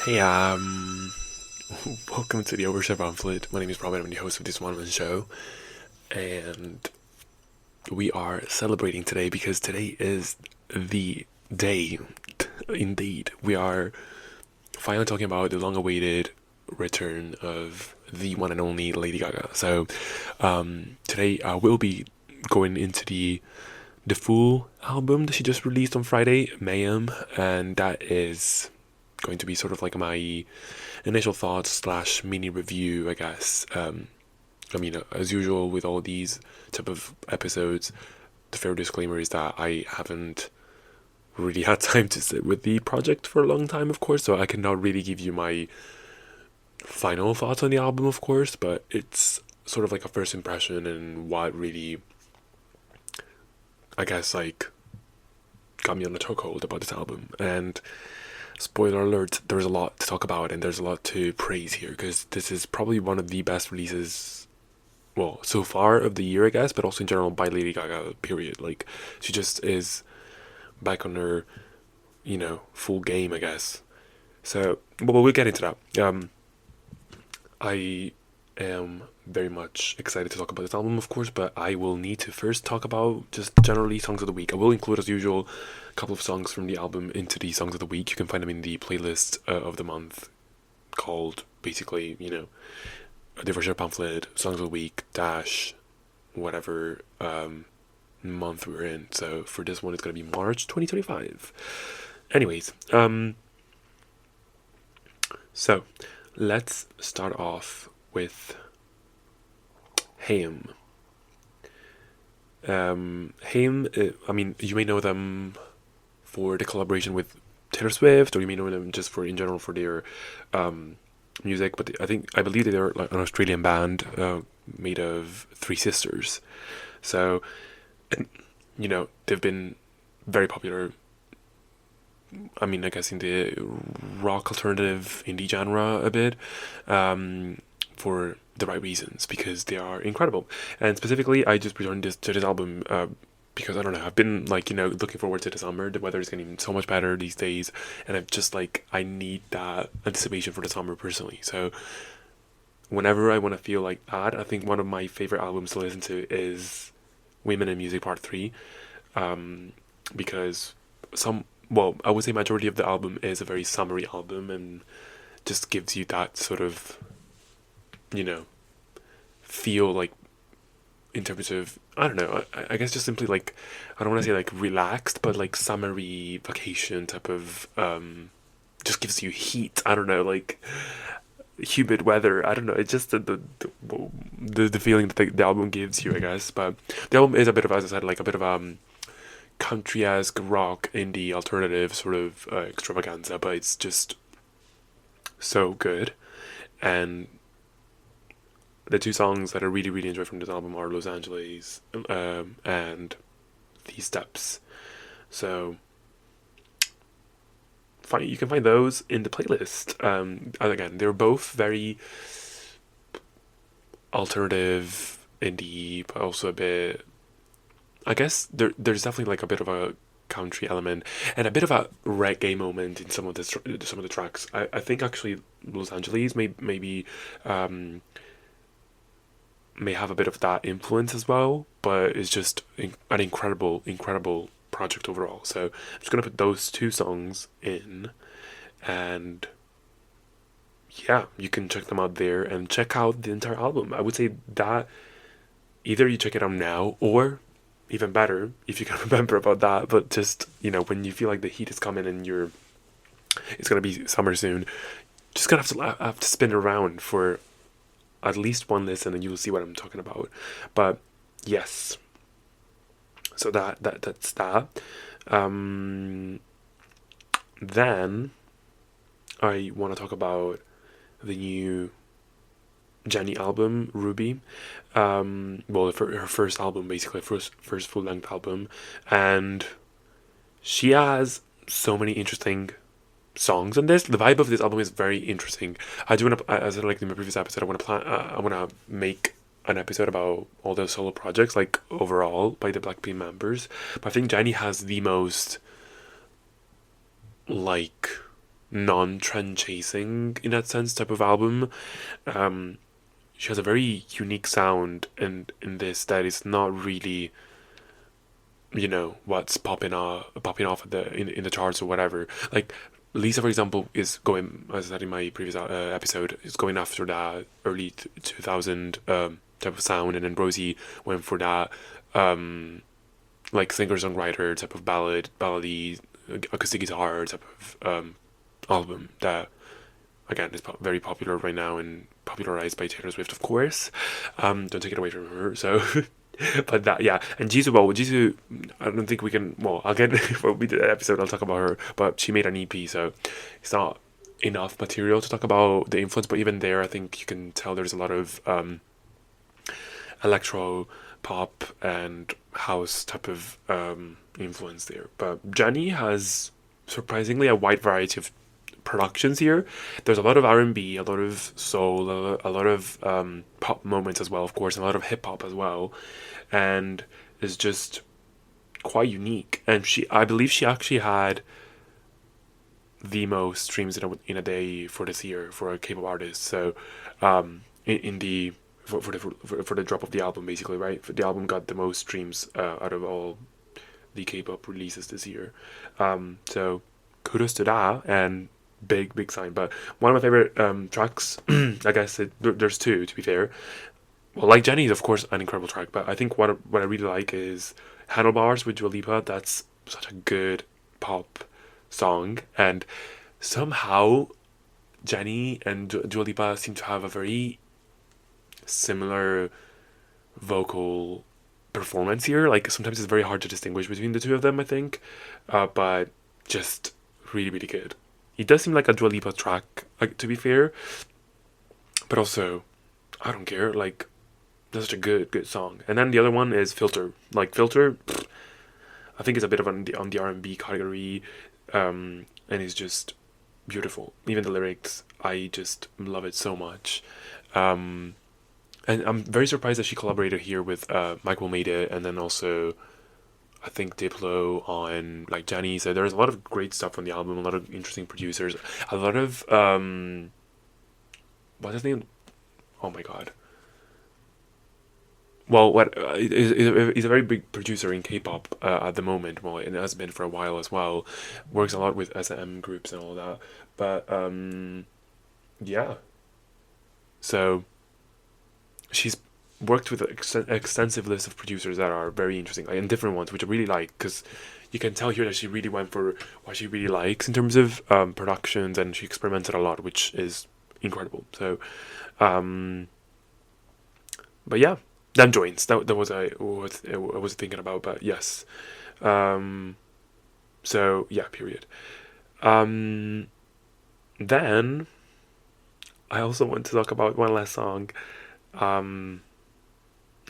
Hey, welcome to the Overshare Pamphlet. My name is Robin. I'm the host of this one-man show, and we are celebrating today because today is the day. Indeed, we are finally talking about the long-awaited return of the one and only Lady Gaga. So, today I will be going into the full album that she just released on Friday, Mayhem, and that is going to be sort of like my initial thoughts slash mini review, I guess. As usual with all these type of episodes, the fair disclaimer is that I haven't really had time to sit with the project for a long time, of course, so I cannot really give you my final thoughts on the album, of course, but it's sort of like a first impression and what really, I guess, like, got me on a chokehold about this album. And spoiler alert, there's a lot to talk about and there's a lot to praise here because this is probably one of the best releases, well, so far of the year, I guess, but also in general by Lady Gaga, period. Like, she just is back on her, full game, I guess. So, well, we'll get into that. I am very much excited to talk about this album, of course, but I will need to first talk about just generally songs of the week. I will include, as usual, a couple of songs from the album into the songs of the week. You can find them in the playlist of the month called, basically, the Overshare Pamphlet, Songs of the Week, dash, whatever month we're in. So for this one, it's going to be March 2025. Anyways, so let's start off with Haim. You may know them for the collaboration with Taylor Swift, or you may know them just for in general for their music. But I believe they're like an Australian band made of three sisters. So, they've been very popular. I guess in the rock alternative indie genre a bit, for the right reasons, because they are incredible. And specifically, I just returned to this album because I don't know, I've been looking forward to the summer. The weather is getting so much better these days, and I'm just I need that anticipation for the summer personally. So whenever I want to feel like that, I think one of my favorite albums to listen to is Women in Music Part 3, because I would say majority of the album is a very summery album and just gives you that sort of, feel like in terms of, I don't know, I guess just simply I don't want to say relaxed, but summery vacation type of, just gives you heat. I don't know, humid weather. I don't know. It's just the feeling that the album gives you, I guess. But the album is a bit of, as I said, a bit of country-esque rock indie alternative sort of extravaganza, but it's just so good. And the two songs that I really really enjoy from this album are Los Angeles and These Steps. So you can find those in the playlist. Again, they're both very alternative indie, but also a bit, I guess there's definitely a bit of a country element and a bit of a reggae moment in some of the tracks. I think actually Los Angeles maybe may have a bit of that influence as well, but it's just an incredible project overall. So I'm just gonna put those two songs in, and yeah, you can check them out there and check out the entire album. I would say that either you check it out now, or even better if you can remember about that, but just when you feel like the heat is coming and it's gonna be summer soon, just gonna have to spin around for at least one listen and you'll see what I'm talking about. But yes, so that's that. Then I want to talk about the new Jenny album, Ruby. Her first album, basically, first full length album, and she has so many interesting songs on this. The vibe of this album is very interesting. I do want to, as I in my previous episode, I want to make an episode about all the solo projects, overall by the Blackpink members. But I think Jenny has the most non-trend chasing in that sense type of album. Um, she has a very unique sound in this that is not really, what's popping off in the charts or whatever. Like Lisa, for example, is going, as I said in my previous episode, is going after that early 2000 type of sound, and then Rosie went for that like singer songwriter type of ballady acoustic guitar type of album that again is very popular right now and popularized by Taylor Swift, of course. Don't take it away from her. So, but that, yeah, and Jisoo, I don't think we can. Well, I'll get when we do that episode. I'll talk about her, but she made an EP, so it's not enough material to talk about the influence. But even there, I think you can tell there's a lot of electro pop and house type of influence there. But Jenny has surprisingly a wide variety of productions here. There's a lot of R&B, a lot of soul, a lot of pop moments as well, of course, and a lot of hip hop as well, and is just quite unique. And I believe she actually had the most streams in a day for this year for a K-pop artist. So, in the for the drop of the album, basically, right? The album got the most streams out of all the K-pop releases this year. So kudos to that, and big sign. But one of my favorite tracks, I guess there's two, to be fair. Well, like Jenny is of course an incredible track, but I think what I really like is Handlebars with Dua Lipa. That's such a good pop song, and somehow Jenny and Dua Lipa seem to have a very similar vocal performance here. Like sometimes it's very hard to distinguish between the two of them, I think, but just really good. It does seem like a Dua Lipa track, like, to be fair, but also I don't care. Like that's such a good song. And then the other one is Filter. Like Filter, I think it's a bit of on the R&B category, and it's just beautiful. Even the lyrics, I just love it so much. And I'm very surprised that she collaborated here with Mike Will Made It, and then also I think Diplo on like Jenny. So there's a lot of great stuff on the album, a lot of interesting producers, a lot of what's his name? Oh my god. Well, he's a very big producer in K-pop at the moment. Well, and has been for a while as well. Works a lot with SM groups and all that. But yeah. So she's worked with an extensive list of producers that are very interesting, like, and different ones, which I really like, because you can tell here that she really went for what she really likes in terms of productions, and she experimented a lot, which is incredible. So, but yeah, them joints. That was I was thinking about, but yes. So yeah, period. Then I also want to talk about one last song.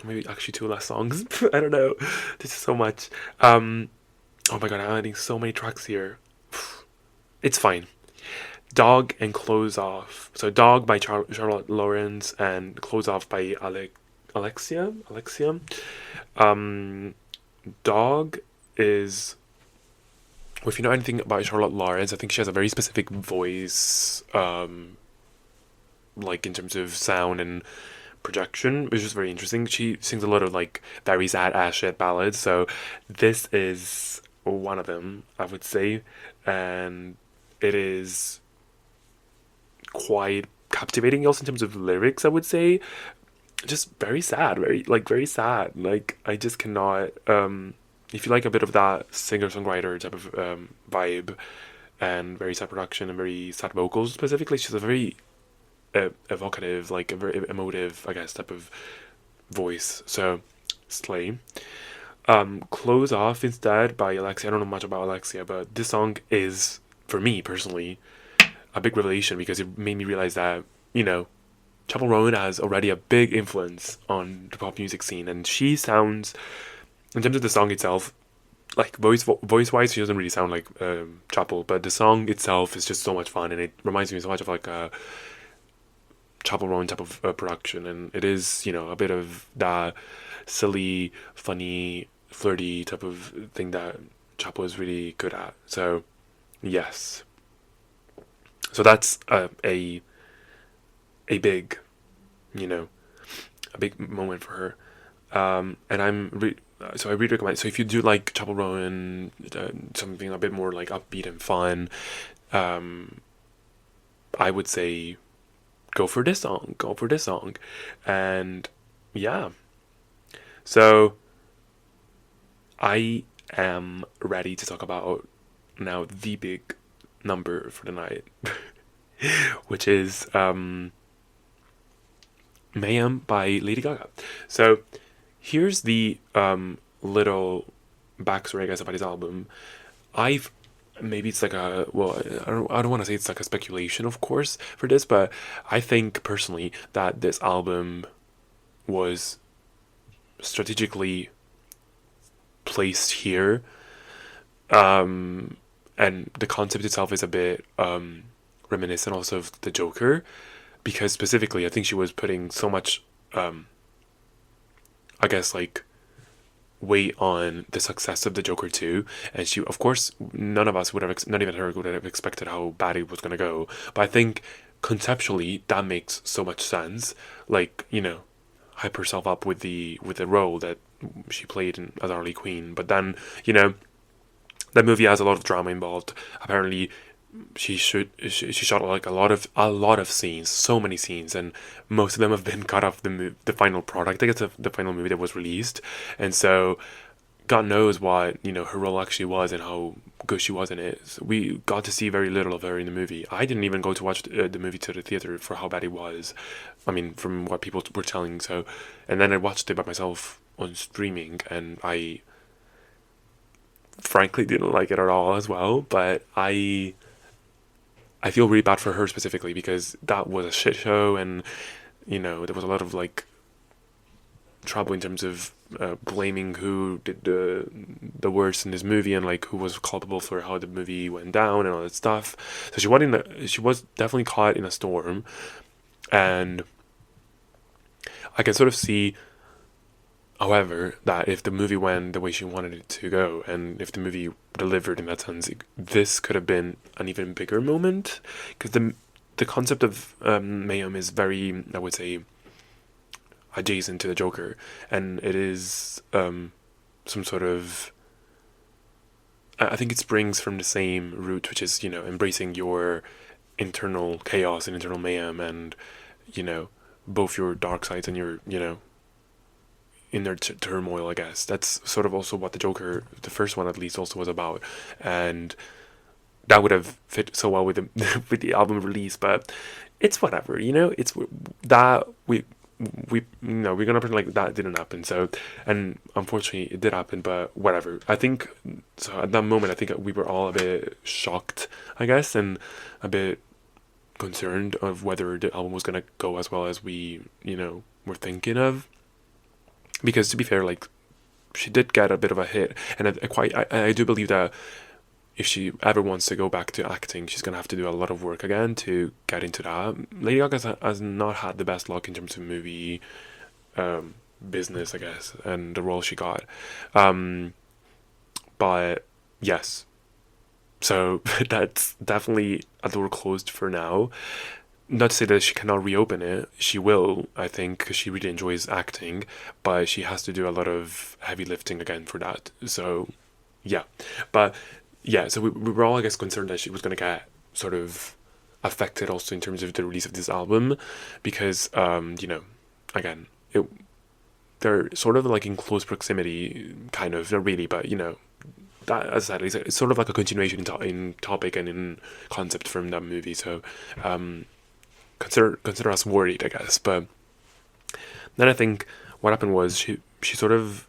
Maybe actually two last songs. I don't know. This is so much. Oh my god, I'm adding so many tracks here. It's fine. Dog and Close Off. So Dog by Charlotte Lawrence and Close Off by Alexia. Dog is. Well, if you know anything about Charlotte Lawrence, I think she has a very specific voice, like in terms of sound and projection, which is very interesting. She sings a lot of like very sad ass shit ballads, so this is one of them, I would say, and it is quite captivating also in terms of lyrics, I would say. Just very sad, very sad. Like I just cannot if you like a bit of that singer-songwriter type of vibe and very sad production and very sad vocals specifically, she's a very evocative, like a very emotive, I guess, type of voice. So, slay. Close Off instead by Alexia. I don't know much about Alexia, but this song is, for me personally, a big revelation because it made me realize that, Chapel Roan has already a big influence on the pop music scene, and she sounds, in terms of the song itself, like voice wise, she doesn't really sound like Chapel, but the song itself is just so much fun, and it reminds me so much of like a Chapel Roan type of production, and it is a bit of that silly, funny, flirty type of thing that Chapel is really good at. So yes, So that's a big, you know, a big moment for her. And so I really recommend. So if you do like Chapel Rowan, something a bit more like upbeat and fun, um, I would say go for this song. Go for this song, and yeah. So I am ready to talk about now the big number for the night, which is Mayhem by Lady Gaga. So here's the little backstory, I guess, about his album. I've maybe it's like a well, I don't want to say it's like a speculation, of course, for this, but I think personally that this album was strategically placed here, and the concept itself is a bit reminiscent also of the Joker, because specifically I think she was putting so much, I guess, like weight on the success of the Joker 2, and she, of course, none of us would have, not even her, would have expected how bad it was going to go, but I think conceptually that makes so much sense, like, you know, hype herself up with the role that she played as Harley Quinn, but then, you know, that movie has a lot of drama involved. Apparently she shot like a lot of scenes, so many scenes, and most of them have been cut off the final product, I guess, the final movie that was released. And so God knows what, you know, her role actually was and how good she was in it. So we got to see very little of her in the movie. I didn't even go to watch the movie to the theater for how bad it was. I mean, from what people were telling. So, and then I watched it by myself on streaming, and I frankly didn't like it at all as well. But I feel really bad for her specifically, because that was a shit show, and, you know, there was a lot of like trouble in terms of blaming who did the worst in this movie, and like who was culpable for how the movie went down and all that stuff. So she was definitely caught in a storm, and I can sort of see, however, that if the movie went the way she wanted it to go, and if the movie delivered in that sense, this could have been an even bigger moment, because the concept of Mayhem is very, I would say, adjacent to the Joker, and it is some sort of, I think it springs from the same root, which is, you know, embracing your internal chaos and internal mayhem, and, you know, both your dark sides and your, you know, inner turmoil, I guess. That's sort of also what the Joker, the first one at least, also was about, and that would have fit so well with the with the album release. But it's whatever, you know. It's that we you know, we're gonna pretend like that didn't happen. So, and unfortunately it did happen, but whatever. I think so at that moment I think we were all a bit shocked, I guess, and a bit concerned of whether the album was gonna go as well as we, you know, were thinking of. Because to be fair, like, she did get a bit of a hit, and I do believe that if she ever wants to go back to acting, she's gonna have to do a lot of work again to get into that. Lady Gaga has not had the best luck in terms of movie business, I guess, and the role she got. But yes, so that's definitely a door closed for now. Not to say that she cannot reopen it. She will, I think, because she really enjoys acting, but she has to do a lot of heavy lifting again for that. So, yeah. But, yeah, so we were all, I guess, concerned that she was going to get sort of affected also in terms of the release of this album, because, you know, again, they're sort of like in close proximity, kind of, not really, but, you know, that, as I said, it's sort of like a continuation in topic and in concept from that movie. So, consider us worried, I guess. But then I think what happened was she sort of,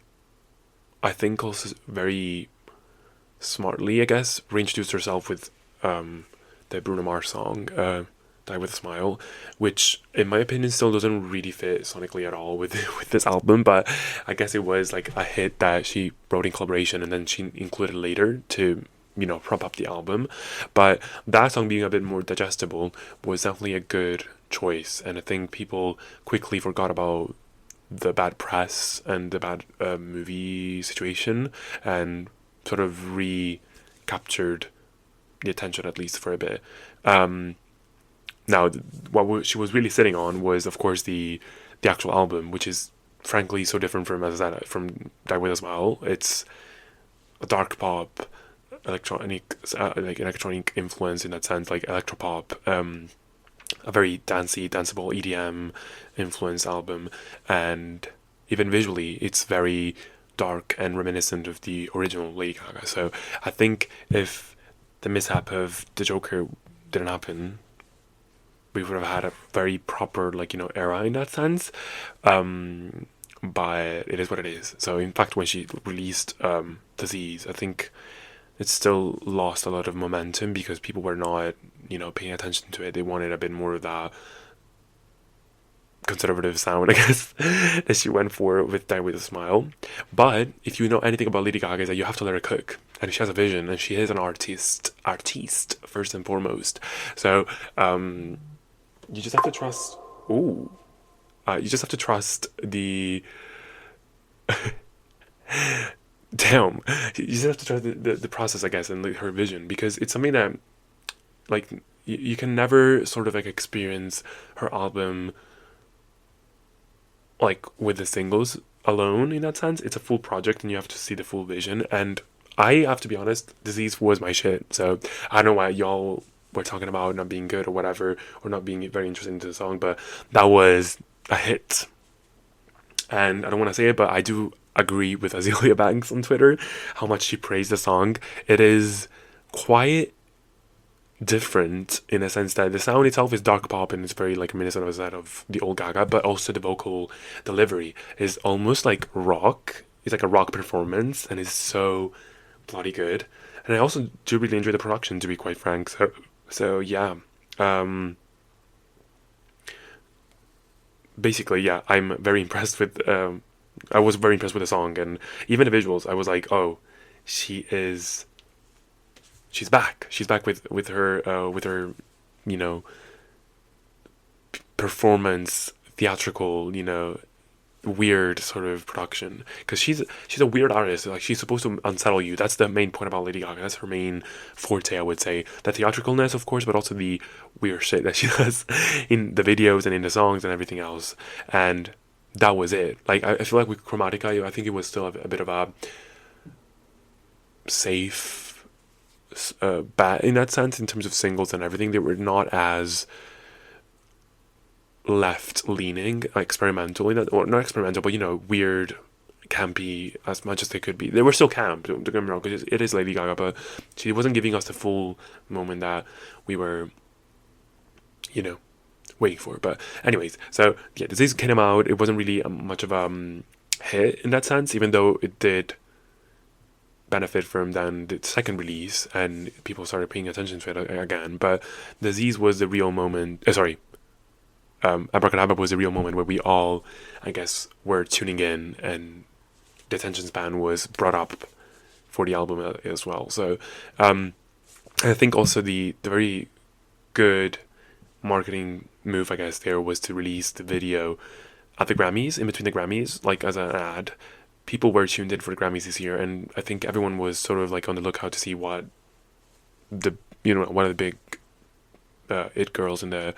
I think, also very smartly, I guess, reintroduced herself with the Bruno Mars song, Die With a Smile, which in my opinion still doesn't really fit sonically at all with with this album, but I guess it was like a hit that she wrote in collaboration and then she included later to, you know, prop up the album. But that song being a bit more digestible was definitely a good choice, and I think people quickly forgot about the bad press and the bad movie situation, and sort of recaptured the attention, at least for a bit. Now, she was really sitting on was, of course, the actual album, which is frankly so different from, as I said, from Die With a Smile. It's a dark pop, electronic, like electronic influence in that sense, like electropop, a very danceable EDM influence album, and even visually, it's very dark and reminiscent of the original Lady Gaga. So I think if the mishap of the Joker didn't happen, we would have had a very proper, like, era in that sense. But it is what it is. So in fact, when she released Disease, I think it still lost a lot of momentum because people were not, paying attention to it. They wanted a bit more of that conservative sound, I guess, that she went for with Die With a Smile. But if you know anything about Lady Gaga, is that you have to let her cook, and she has a vision, and she is an artiste first and foremost. So you just have to trust. Ooh, you just have to trust the. Damn, you just have to trust the process, I guess, and like, her vision, because it's something that, like, you can never sort of like experience her album like with the singles alone. In that sense, it's a full project, and you have to see the full vision. And I have to be honest, Disease was my shit. So I don't know why y'all were talking about not being good or whatever, or not being very interested into the song, but that was a hit. And I don't want to say it, but I do agree with Azealia Banks on Twitter how much she praised the song. It is quite different in a sense that the sound itself is dark pop and it's very like reminiscent of that of the old Gaga, but also the vocal delivery is almost like rock. It's like a rock performance, and it's so bloody good. And I also do really enjoy the production, to be quite frank. So yeah. Basically, yeah, I'm very impressed with. I was very impressed with the song, and even the visuals. I was like, oh, she is. She's back. She's back with her, you know, performance, theatrical, weird sort of production. Because she's a weird artist. Like, she's supposed to unsettle you. That's the main point about Lady Gaga. That's her main forte, I would say. The theatricalness, of course, but also the weird shit that she does in the videos and in the songs and everything else. And that was it. Like, I feel like with Chromatica, I think it was still a bit of a safe bat in that sense in terms of singles and everything. They were not as left leaning, experimentally, or not experimental, but weird, campy as much as they could be. They were still camp, don't get me wrong, because it is Lady Gaga, but she wasn't giving us the full moment that we were, waiting for. But anyways, so yeah, Disease came out. It wasn't really much of a hit in that sense, even though it did benefit from then the second release and people started paying attention to it again. But Disease was the real moment. Abracadabra was the real moment where we all, I guess, were tuning in, and the attention span was brought up for the album as well. So I think also the very good marketing move, I guess, there was to release the video at the Grammys, in between the Grammys, like as an ad. People were tuned in for the Grammys this year, and I think everyone was sort of like on the lookout to see what one of the big it girls in the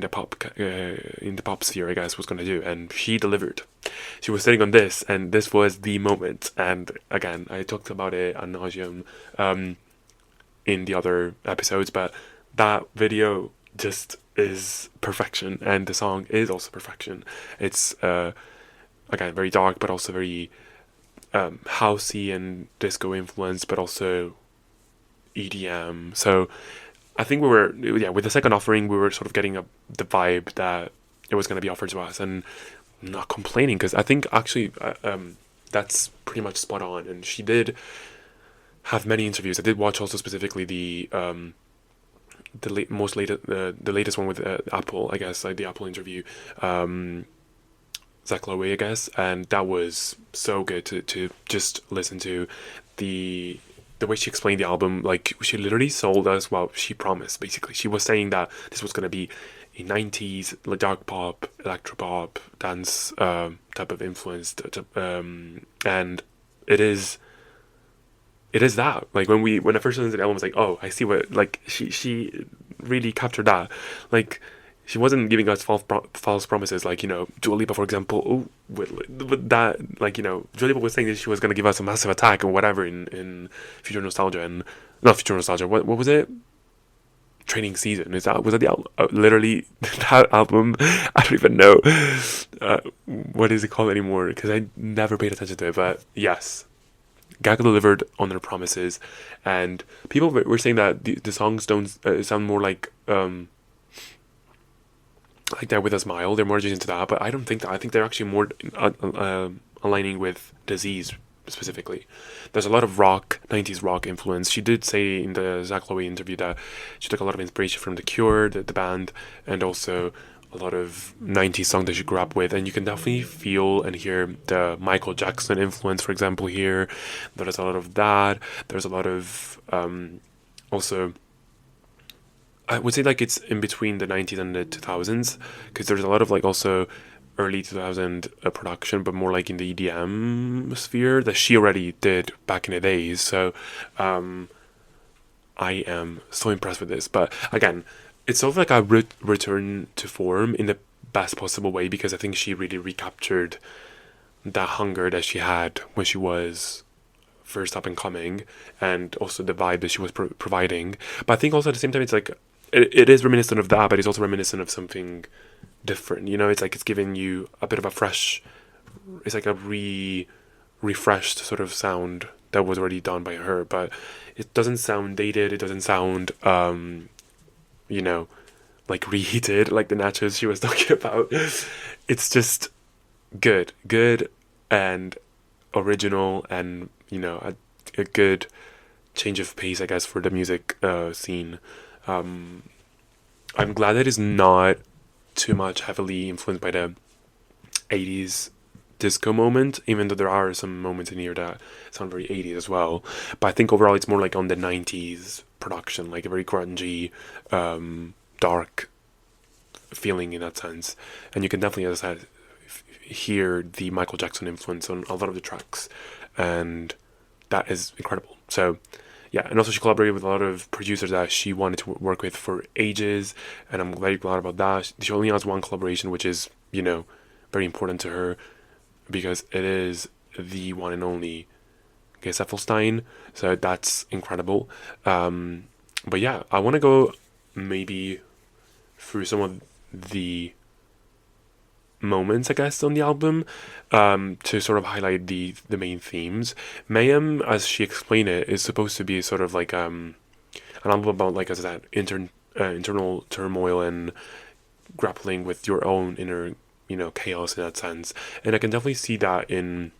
pop sphere, I guess, was going to do, and she delivered. She was sitting on this, and this was the moment. And again, I talked about it ad nauseum in the other episodes, but that video just is perfection, and the song is also perfection. It's again very dark, but also very housey and disco influenced, but also EDM. So I think we were, with the second offering, we were sort of getting the vibe that it was going to be offered to us, and not complaining, because I think actually that's pretty much spot on. And she did have many interviews. I did watch also specifically the latest one with Apple, I guess, like the Apple interview, Zach Lowe, I guess, and that was so good to just listen to the way she explained the album. Like, she literally sold us what she promised. Basically, she was saying that this was going to be a 90s like dark pop, electropop, dance type of influence, and it is that. Like, when I first listened to the album, I was like, oh, I see what, like, she really capture that. Like, she wasn't giving us false promises, like, Dua Lipa, for example. Oh, with that, like, Dua Lipa was saying that she was going to give us a massive attack or whatever in Future Nostalgia, and not Future Nostalgia. What was it? Training Season. Was that the album? Literally that album. I don't even know what is it called anymore because I never paid attention to it. But yes, Gaga delivered on their promises, and people were saying that the songs don't sound more like that with a smile. They're more adjacent to that, but I don't think that. I think they're actually more aligning with Disease specifically. There's a lot of rock, 90s rock influence. She did say in the Zach Lowe interview that she took a lot of inspiration from The Cure, the band, and also a lot of 90s songs that she grew up with. And you can definitely feel and hear the Michael Jackson influence, for example, here. There's a lot of that. There's a lot of also, I would say like it's in between the 90s and the 2000s because there's a lot of like also early 2000 production, but more like in the EDM sphere that she already did back in the days. So I am so impressed with this. But again, it's sort of like a return to form in the best possible way because I think she really recaptured that hunger that she had when she was first up and coming, and also the vibe that she was providing. But I think also at the same time, it's like it is reminiscent of that, but it's also reminiscent of something different. It's like it's giving you a bit of a fresh. It's like a refreshed sort of sound that was already done by her, but it doesn't sound dated. It doesn't sound like reheated like the nachos she was talking about. It's just good, and original, and a good change of pace, I guess, for the music scene. I'm glad that it's not too much heavily influenced by the 80s disco moment, even though there are some moments in here that sound very 80s as well. But I think overall it's more like on the 90s production, like a very grungy, dark feeling in that sense. And you can definitely, as I said, hear the Michael Jackson influence on a lot of the tracks, and that is incredible. So yeah, and also she collaborated with a lot of producers that she wanted to work with for ages, and I'm very glad about that. She only has one collaboration, which is very important to her because it is the one and only Gay Stein. So that's incredible. But yeah, I want to go maybe through some of the moments, I guess, on the album to sort of highlight the main themes. Mayhem, as she explained it, is supposed to be sort of like an album about, like, as I said, internal turmoil and grappling with your own inner chaos in that sense. And I can definitely see that in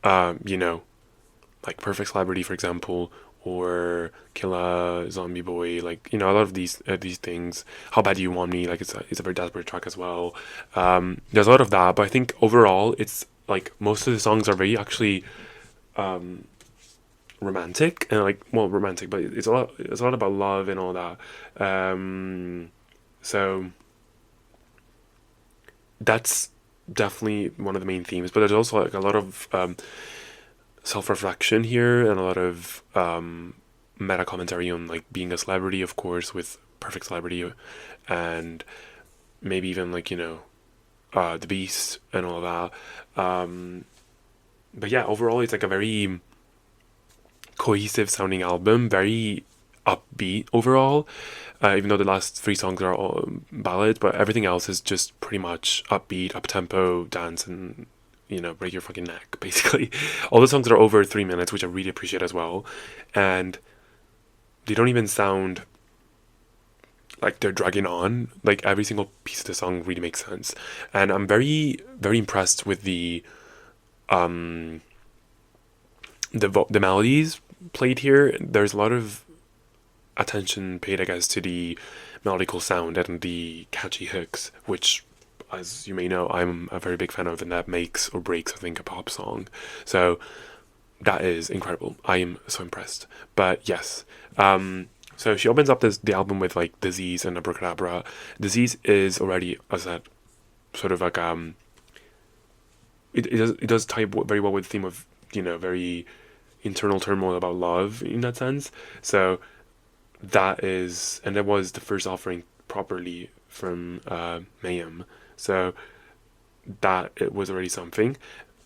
like Perfect Celebrity, for example, or Killa, Zombie Boy, like a lot of these things. How Bad Do You Want Me? Like it's a very desperate track as well. There's a lot of that, but I think overall it's like most of the songs are very actually romantic and romantic, but it's a lot about love and all that. So that's definitely one of the main themes. But there's also like a lot of self-reflection here and a lot of meta commentary on like being a celebrity, of course, with Perfect Celebrity, and maybe even like The Beast and all that. But yeah, overall it's like a very cohesive sounding album, very upbeat overall, even though the last 3 songs are all ballads, but everything else is just pretty much upbeat, up-tempo dance, and break your fucking neck, basically. All the songs are over 3 minutes, which I really appreciate as well. And they don't even sound like they're dragging on. Like, every single piece of the song really makes sense. And I'm very, very impressed with the melodies played here. There's a lot of attention paid, I guess, to the melodical sound and the catchy hooks, which, as you may know, I'm a very big fan of, and that makes or breaks, I think, a pop song. So that is incredible. I am so impressed. But yes, so she opens up the album with like Disease and Abracadabra. Disease is already, as that sort of like it does tie very well with the theme of very internal turmoil about love in that sense. So that was the first offering properly from Mayhem. So that it was already something.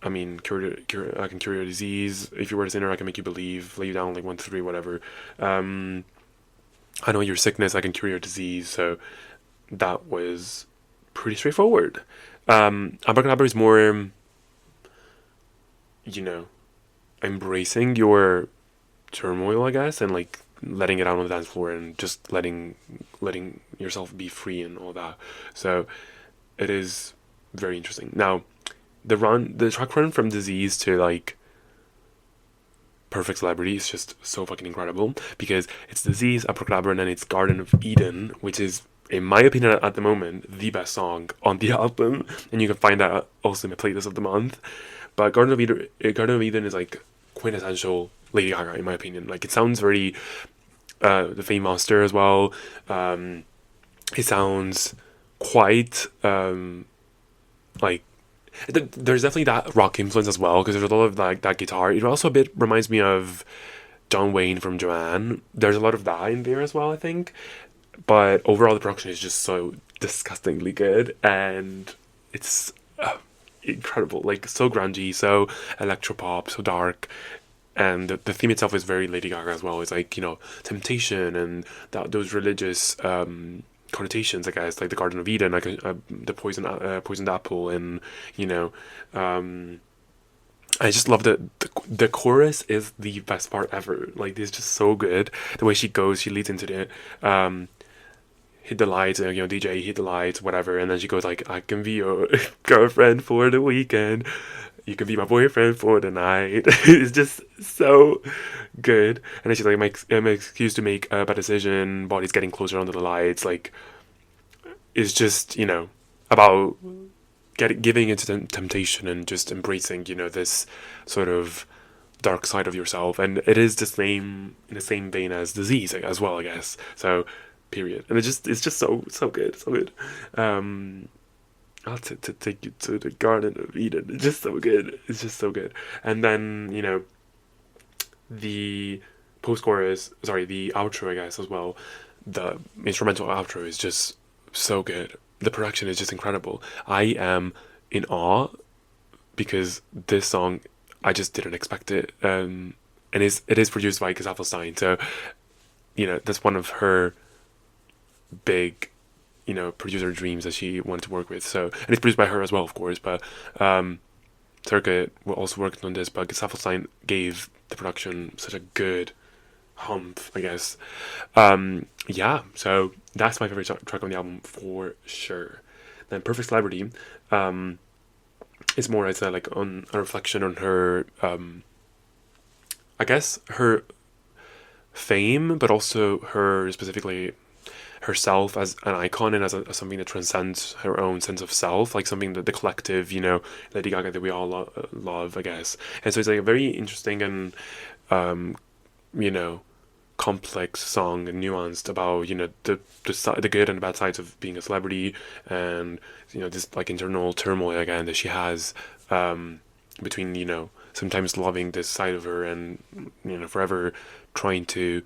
I mean, I can cure your disease. If you were a sinner, I can make you believe. Lay you down like 1, 2, 3, whatever. I know your sickness. I can cure your disease. So that was pretty straightforward. Abracadabra is more, you know, embracing your turmoil, I guess, and like letting it out on the dance floor and just letting yourself be free and all that. So it is very interesting. Now, the track run from Disease to like Perfect Celebrity is just so fucking incredible because it's Disease, Abracadabra, and then it's Garden of Eden, which is, in my opinion, at the moment, the best song on the album, and you can find that also in my playlist of the month. But Garden of Eden is like quintessential Lady Gaga, in my opinion. Like it sounds very the Fame Monster as well. It sounds quite like there's definitely that rock influence as well because there's a lot of like that guitar. It also a bit reminds me of John Wayne from Joanne. There's a lot of that in there as well, I think. But overall, the production is just so disgustingly good, and it's incredible. Like so grungy, so electropop, so dark, and the theme itself is very Lady Gaga as well. It's like temptation and those religious connotations, I guess, like the Garden of Eden, like the poisoned apple, and you know, I just love the chorus is the best part ever. Like it's just so good. The way she goes, she leads into the hit the lights, DJ hit the lights, whatever, and then she goes like, I can be your girlfriend for the weekend. You can be my boyfriend for the night. It's just so good. And then she's like, my excuse to make a bad decision, body's getting closer under the lights. Like, it's just, about giving into temptation and just embracing, this sort of dark side of yourself. And it is in the same vein as Disease as well, I guess. So, period. And it's just so good, so good. I'll take you to the Garden of Eden. It's just so good. It's just so good. And then, the the outro, I guess, as well. The instrumental outro is just so good. The production is just incredible. I am in awe because this song, I just didn't expect it. And it is produced by Stein. So, that's one of her big producer dreams that she wanted to work with. So, and it's produced by her as well, of course. But Turka also worked on this, but Gesaffelstein gave the production such a good hump, I guess. Yeah, so that's my favorite track on the album for sure. Then Perfect Celebrity is more, I'd say, like on a reflection on her, I guess, her fame, but also her specifically herself as an icon and as something that transcends her own sense of self, like something that the collective, Lady Gaga that we all love, I guess. And so it's like a very interesting and, complex song and nuanced about, the good and the bad sides of being a celebrity and, this like internal turmoil again that she has between, sometimes loving this side of her and, forever trying to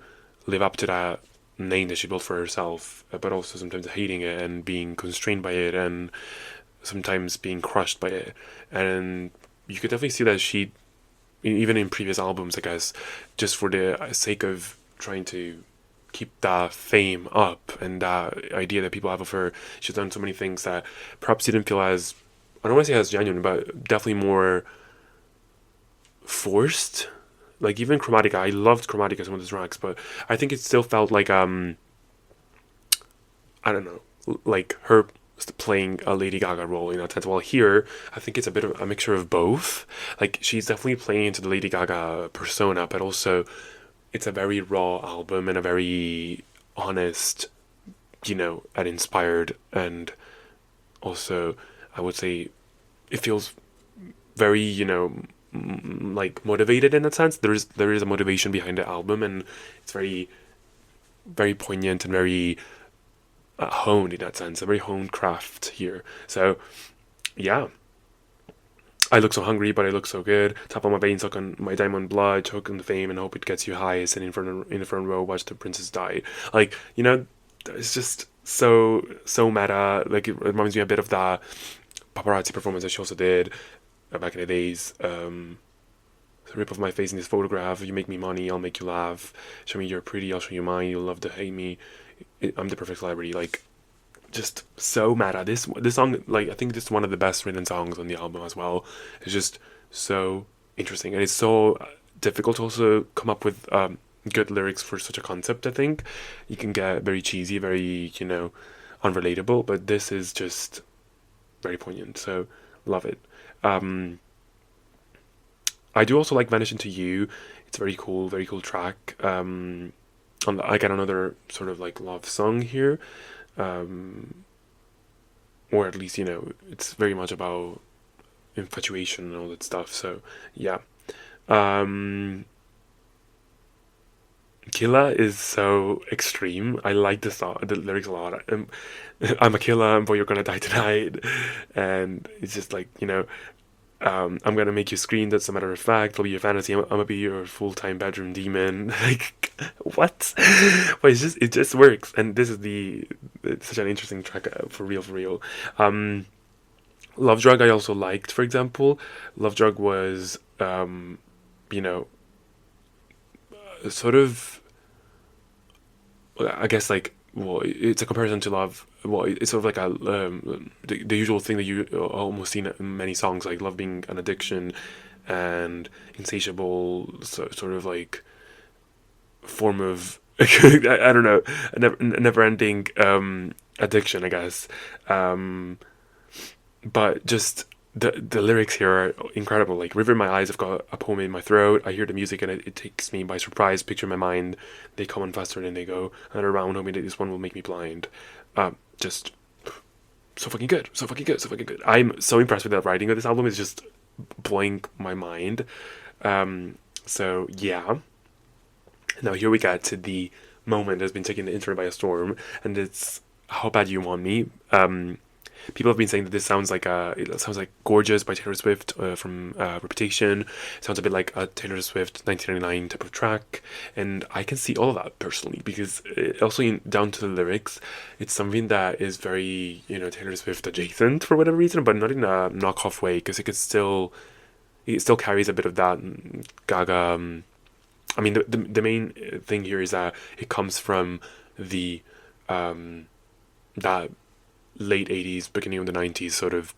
live up to that name that she built for herself, but also sometimes hating it and being constrained by it and sometimes being crushed by it. And you could definitely see that she, even in previous albums, I guess, just for the sake of trying to keep that fame up and that idea that people have of her, she's done so many things that perhaps didn't feel as, I don't want to say as genuine, but definitely more forced. Like even Chromatica, I loved Chromatica, some of the tracks, but I think it still felt like I don't know, like her playing a Lady Gaga role in that sense. While here, I think it's a bit of a mixture of both. Like she's definitely playing into the Lady Gaga persona, but also it's a very raw album and a very honest, and inspired, and also I would say it feels very, like motivated in that sense. There is a motivation behind the album, and it's very, very poignant and very honed in that sense. A very honed craft here. So, yeah, I look so hungry, but I look so good. Tap on my veins, suck on my diamond blood, choke on the fame, and hope it gets you high. Sit in the front row, watch the princess die. Like, you know, it's just so meta. Like, it reminds me a bit of that paparazzi performance that she also did back in the days. Rip off my face in this photograph. You make me money, I'll make you laugh. Show me you're pretty, I'll show you mine. You'll love to hate me. I'm the perfect celebrity. Like, just so meta. This song, like, I think this is one of the best written songs on the album as well. It's just so interesting, and it's so difficult to also come up with good lyrics for such a concept. I think you can get very cheesy, very, unrelatable, but this is just very poignant. So love it. Um, I do also like Vanish into You. It's a very cool track. I get another sort of like love song here. Um, or at least, it's very much about infatuation and all that stuff. So yeah. Um, Killa is so extreme. I like the lyrics a lot. I'm a killer, boy, you're gonna die tonight, and it's just like, I'm gonna make you scream. That's a matter of fact. I'll be your fantasy. I'm gonna be your full-time bedroom demon. Like, what? But it just works. And this is it's such an interesting track, for real, for real. Um, Love Drug I also liked, for example. Love Drug was, you know, sort of, I guess, like, well, it's a comparison to Love. Well, it's sort of like the usual thing that you almost see in many songs, like love being an addiction and insatiable, sort of like form of I don't know, never ending addiction, I guess. Um, but just the lyrics here are incredible. Like, River in my eyes, I've got a poem in my throat. I hear the music and it takes me by surprise. Picture in my mind, they come on faster than they go. And around, hoping that this one will make me blind. Just so fucking good, so fucking good, so fucking good. I'm so impressed with the writing of this album. It's just blowing my mind. So yeah. Now here we get to the moment that's been taking the internet by a storm, and it's How Bad You Want Me. People have been saying that this it sounds like Gorgeous by Taylor Swift, from Reputation. It sounds a bit like a Taylor Swift 1999 type of track, and I can see all of that personally, because also down to the lyrics, it's something that is very, Taylor Swift adjacent for whatever reason, but not in a knockoff way, because it still carries a bit of that Gaga. I mean, the main thing here is that it comes from the that late 80s, beginning of the 90s sort of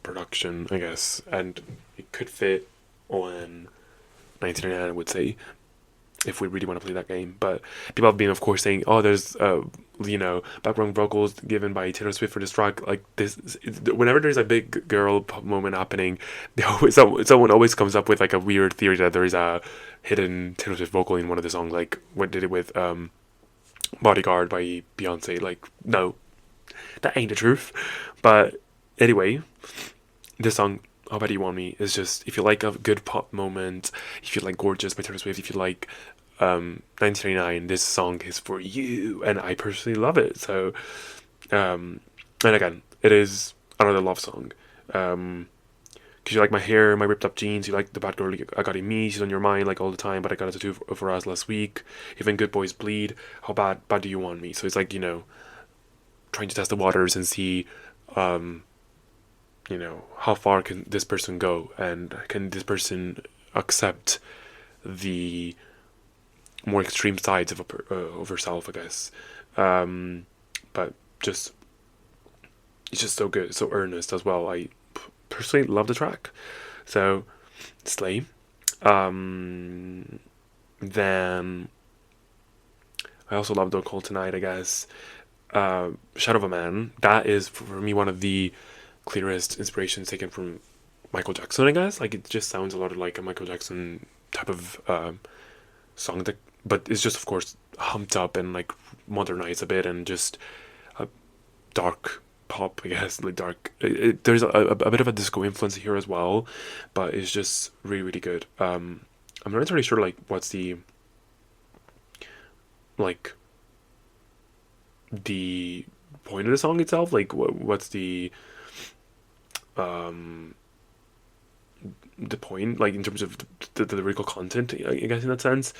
production, I guess, and it could fit on 1999, I would say, if we really want to play that game. But people have been, of course, saying, "Oh, there's background vocals given by Taylor Swift for this track." Like this, whenever there's a big girl pop moment happening, someone always comes up with like a weird theory that there is a hidden Taylor Swift vocal in one of the songs. Like what did it with "Bodyguard" by Beyonce? Like, no, that ain't the truth. But anyway, this song, How Bad You Want Me, is just, if you like a good pop moment, if you like Gorgeous by Taylor Swift, if you like 1999, this song is for you, and I personally love it. So, and again, it is another love song. Because you like my hair, my ripped up jeans, you like the bad girl I got in me, she's on your mind like all the time, but I got a tattoo for us last week. Even good boys bleed, how bad do you want me? So it's like, trying to test the waters and see, how far can this person go, and can this person accept the more extreme sides of herself, I guess. But just, it's just so good, so earnest as well. I personally love the track. So, slay. Then I also love Don't Call Tonight, I guess. Shadow of a Man, that is for me one of the clearest inspirations taken from Michael Jackson, I guess. Like, it just sounds a lot like a Michael Jackson type of song, but it's just, of course, humped up and like modernized a bit, and just a dark pop, I guess, like dark. There's a bit of a disco influence here as well, but it's just really, really good. I'm not entirely sure like what's like the point of the song itself, like what's the the point, like in terms of the lyrical content, I guess in that sense.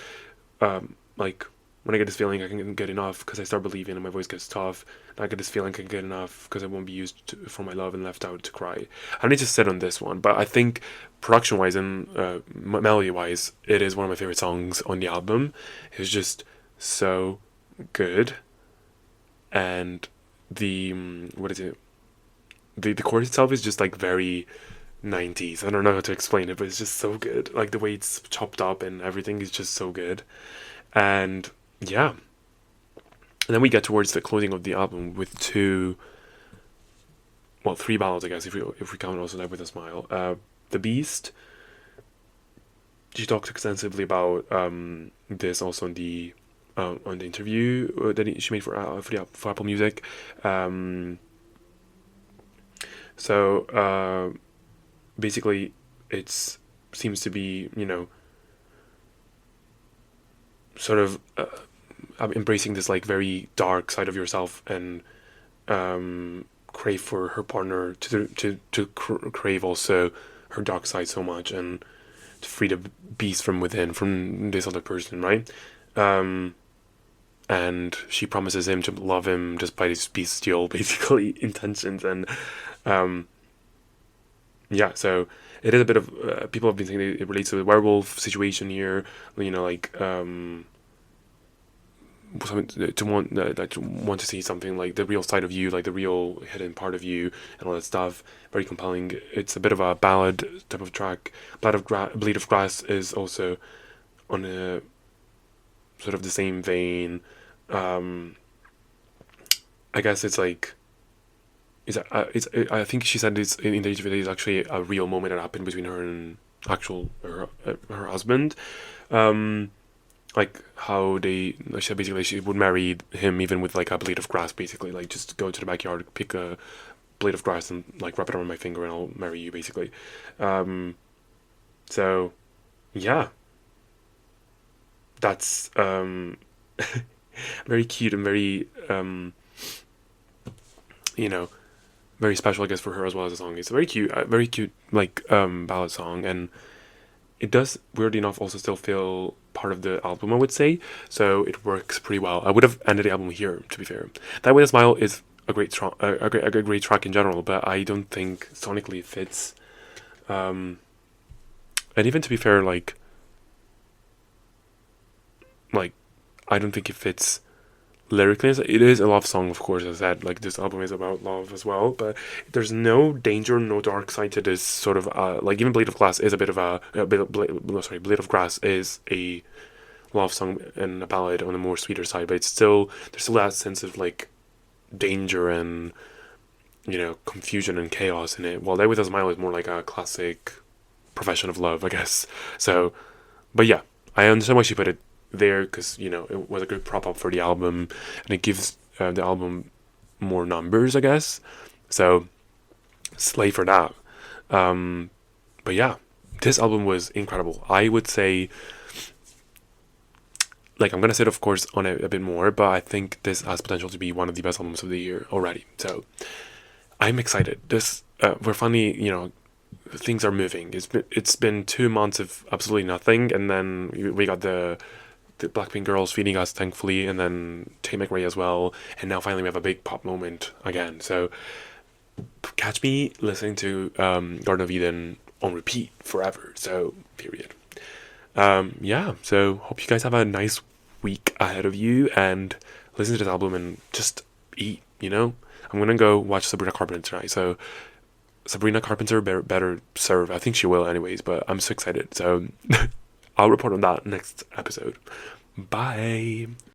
Like when I get this feeling I can get enough because I start believing and my voice gets tough. And I get this feeling I can get enough because I won't be used for my love and left out to cry. I need to sit on this one, but I think production wise and melody wise, it is one of my favorite songs on the album. It's just so good, and the what is it? The chorus itself is just like very 90s. I don't know how to explain it, but it's just so good. Like the way it's chopped up and everything is just so good. And yeah. And then we get towards the closing of the album with three ballads, I guess, if we count also Live with a Smile. The Beast. She talked extensively about this also on the interview that she made for Apple Music. So basically, it seems to be, sort of embracing this like very dark side of yourself and crave for her partner to crave also her dark side so much and to free the beast from within from this other person, right? And she promises him to love him despite his bestial basically intentions, and yeah, so it is a bit of people have been saying it relates to the werewolf situation here, like to want to see something like the real side of you, like the real hidden part of you, and all that stuff. Very compelling. It's a bit of a ballad type of track. Blade of Grass is also on a sort of the same vein. I guess it's like I think she said it's in the interview that it's actually a real moment that happened between her and her husband. Like how she said basically she would marry him even with like a blade of grass, basically, like just go to the backyard, pick a blade of grass and like wrap it around my finger and I'll marry you, basically. So yeah, that's very cute and very very special, I guess, for her as well as a song. It's a very cute like ballad song, and it does weirdly enough also still feel part of the album, I would say. So it works pretty well. I would have ended the album here, to be fair. That Way a Smile is a great great track in general, but I don't think sonically it fits. And even to be fair, like I don't think it fits lyrically. It is a love song, of course, as I said. Like this album is about love as well, but there's no danger, no dark side to this sort of like even Blade of Glass is a bit of Blade of Grass is a love song and a ballad on a more sweeter side, but there's still that sense of like danger and confusion and chaos in it. While That With a Smile is more like a classic profession of love, I guess. So, but yeah, I understand why she put it there, because it was a good prop up for the album, and it gives the album more numbers, I guess. So slay for that. But yeah, this album was incredible. I would say, like, I'm gonna sit of course on it a bit more, but I think this has potential to be one of the best albums of the year already. So I'm excited. We're finally, things are moving. It's been 2 months of absolutely nothing, and then we got the Blackpink girls feeding us, thankfully, and then Tate McRae as well, and now finally we have a big pop moment again. So catch me listening to Garden of Eden on repeat forever. So period. Yeah. So hope you guys have a nice week ahead of you, and listen to this album and just eat. I'm gonna go watch Sabrina Carpenter tonight. So Sabrina Carpenter better serve. I think she will anyways, but I'm so excited. So I'll report on that next episode. Bye.